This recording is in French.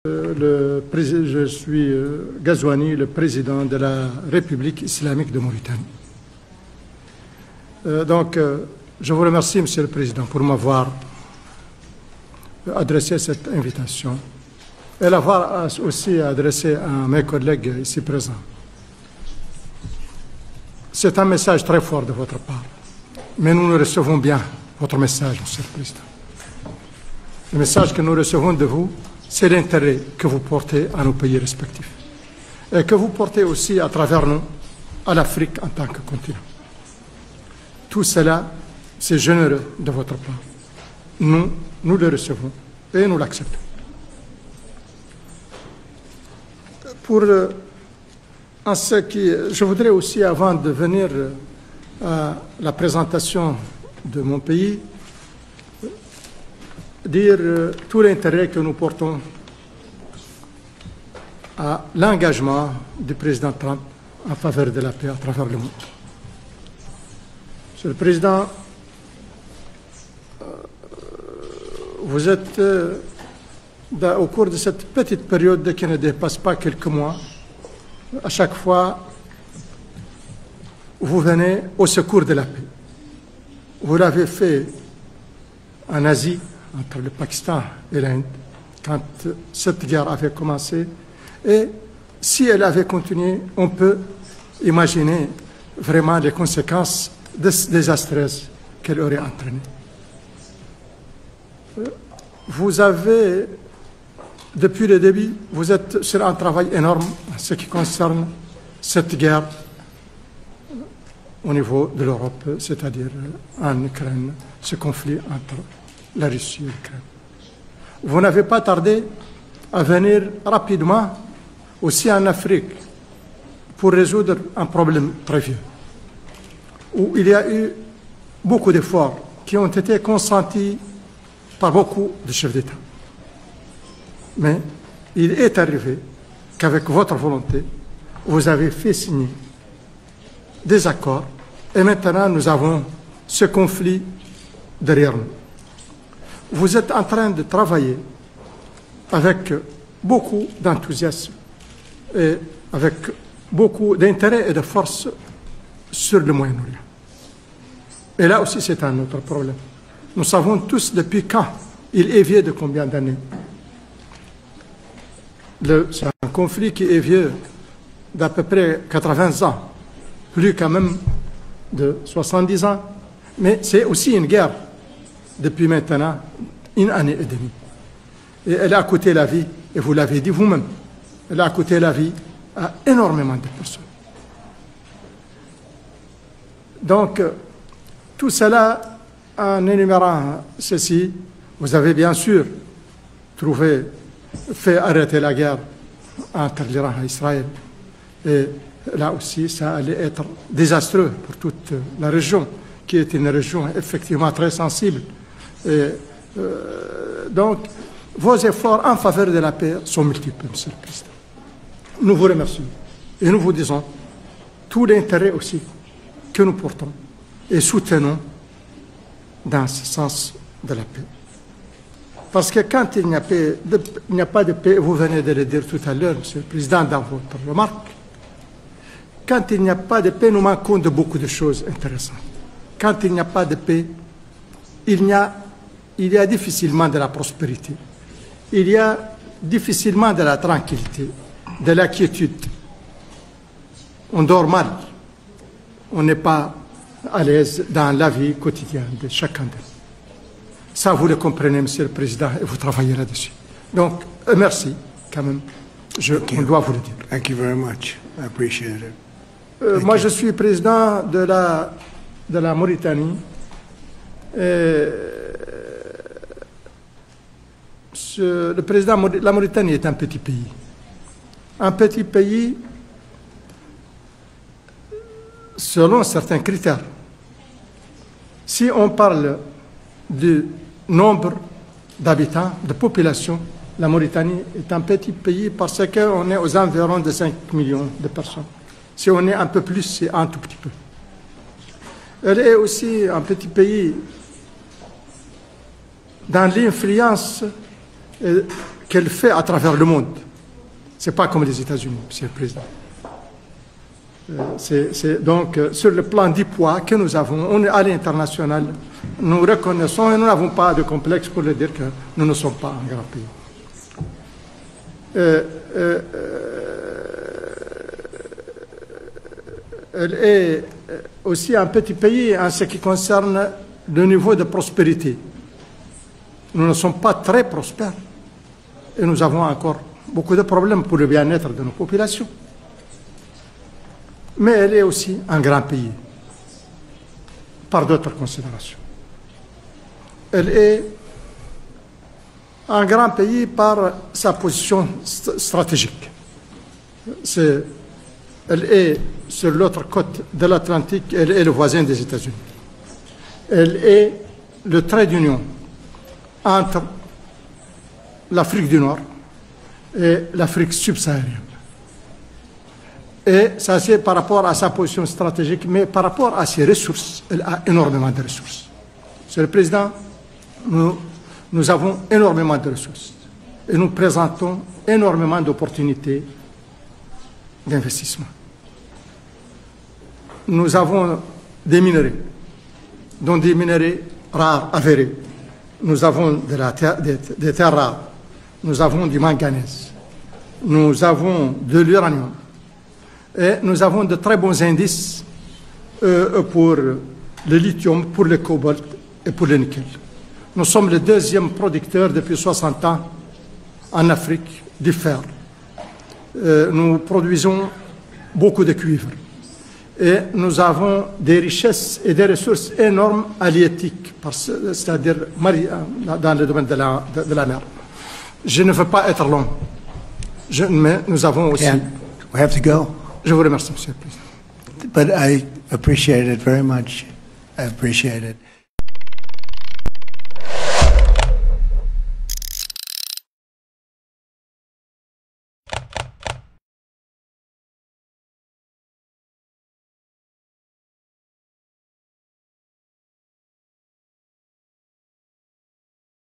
Je suis Ghazouani, le président de la République islamique de Mauritanie. Je vous remercie, Monsieur le Président, pour m'avoir adressé cette invitation et l'avoir aussi adressé à mes collègues ici présents. C'est un message très fort de votre part, mais nous recevons bien votre message, Monsieur le Président. Le message que nous recevons de vous, c'est l'intérêt que vous portez à nos pays respectifs et que vous portez aussi à travers nous à l'Afrique en tant que continent. Tout cela, c'est généreux de votre part. Nous le recevons et nous l'acceptons. Je voudrais aussi, avant de venir à la présentation de mon pays, dire tout l'intérêt que nous portons à l'engagement du président Trump en faveur de la paix à travers le monde. Monsieur le Président, vous êtes, au cours de cette petite période qui ne dépasse pas quelques mois, à chaque fois, vous venez au secours de la paix. Vous l'avez fait en Asie, entre le Pakistan et l'Inde, quand cette guerre avait commencé. Et si elle avait continué, on peut imaginer vraiment les conséquences désastreuses qu'elle aurait entraînées. Vous avez, depuis le début, vous êtes sur un travail énorme en ce qui concerne cette guerre au niveau de l'Europe, c'est-à-dire en Ukraine, ce conflit entre la Russie et l'Ukraine. Vous n'avez pas tardé à venir rapidement aussi en Afrique pour résoudre un problème très vieux, où il y a eu beaucoup d'efforts qui ont été consentis par beaucoup de chefs d'État. Mais il est arrivé qu'avec votre volonté, vous avez fait signer des accords et maintenant nous avons ce conflit derrière nous. Vous êtes en train de travailler avec beaucoup d'enthousiasme et avec beaucoup d'intérêt et de force sur le Moyen-Orient. Et là aussi, c'est un autre problème. Nous savons tous depuis quand, il est vieux de combien d'années. C'est un conflit qui est vieux d'à peu près 80 ans, plus quand même de 70 ans, mais c'est aussi une guerre depuis maintenant une année et demie. Et elle a coûté la vie, et vous l'avez dit vous-même, elle a coûté la vie à énormément de personnes. Donc, tout cela, en énumérant ceci, vous avez bien sûr fait arrêter la guerre entre l'Iran et Israël. Et là aussi, ça allait être désastreux pour toute la région, qui est une région effectivement très sensible. Et, donc, vos efforts en faveur de la paix sont multiples, Monsieur le Président. Nous vous remercions et nous vous disons tout l'intérêt aussi que nous portons et soutenons dans ce sens de la paix. Parce que quand il n'y a pas de paix, vous venez de le dire tout à l'heure, Monsieur le Président, dans votre remarque, quand il n'y a pas de paix, nous manquons de beaucoup de choses intéressantes. Quand il n'y a pas de paix, il y a difficilement de la prospérité, il y a difficilement de la tranquillité, de la quiétude. On dort mal, on n'est pas à l'aise dans la vie quotidienne de chacun d'eux. Ça, vous le comprenez, Monsieur le Président, et vous travaillez là-dessus. Donc, merci, quand même. On doit vous le dire. Thank you very much. I appreciate it. Moi, je suis président de la Mauritanie. Le président de la Mauritanie est un petit pays. Un petit pays selon certains critères. Si on parle du nombre d'habitants, de population, la Mauritanie est un petit pays parce qu'on est aux environs de 5 millions de personnes. Si on est un peu plus, c'est un tout petit peu. Elle est aussi un petit pays dans l'influence qu'elle fait à travers le monde. Ce n'est pas comme les États-Unis, Monsieur le Président. Donc, sur le plan du poids que nous avons, on est à l'international, nous reconnaissons et nous n'avons pas de complexe pour le dire que nous ne sommes pas un grand pays. Elle est aussi un petit pays en ce qui concerne le niveau de prospérité. Nous ne sommes pas très prospères et nous avons encore beaucoup de problèmes pour le bien-être de nos populations. Mais elle est aussi un grand pays par d'autres considérations. Elle est un grand pays par sa position stratégique. Elle est sur l'autre côte de l'Atlantique, elle est le voisin des États-Unis. Elle est le trait d'union entre l'Afrique du Nord et l'Afrique subsaharienne. Et ça, c'est par rapport à sa position stratégique, mais par rapport à ses ressources, elle a énormément de ressources. Monsieur le Président, nous avons énormément de ressources et nous présentons énormément d'opportunités d'investissement. Nous avons des minerais, dont des minerais rares, avérés. Nous avons des terres rares, nous avons du manganèse, nous avons de l'uranium, et nous avons de très bons indices pour le lithium, pour le cobalt et pour le nickel. Nous sommes le deuxième producteur depuis 60 ans en Afrique du fer. Nous produisons beaucoup de cuivre. Et nous avons des richesses et des ressources énormes halieutiques, c'est-à-dire dans le domaine de la mer. Je ne veux pas être long, mais nous avons aussi... We have to go. Je vous remercie, Monsieur le Président. But I appreciate it very much. I appreciate it.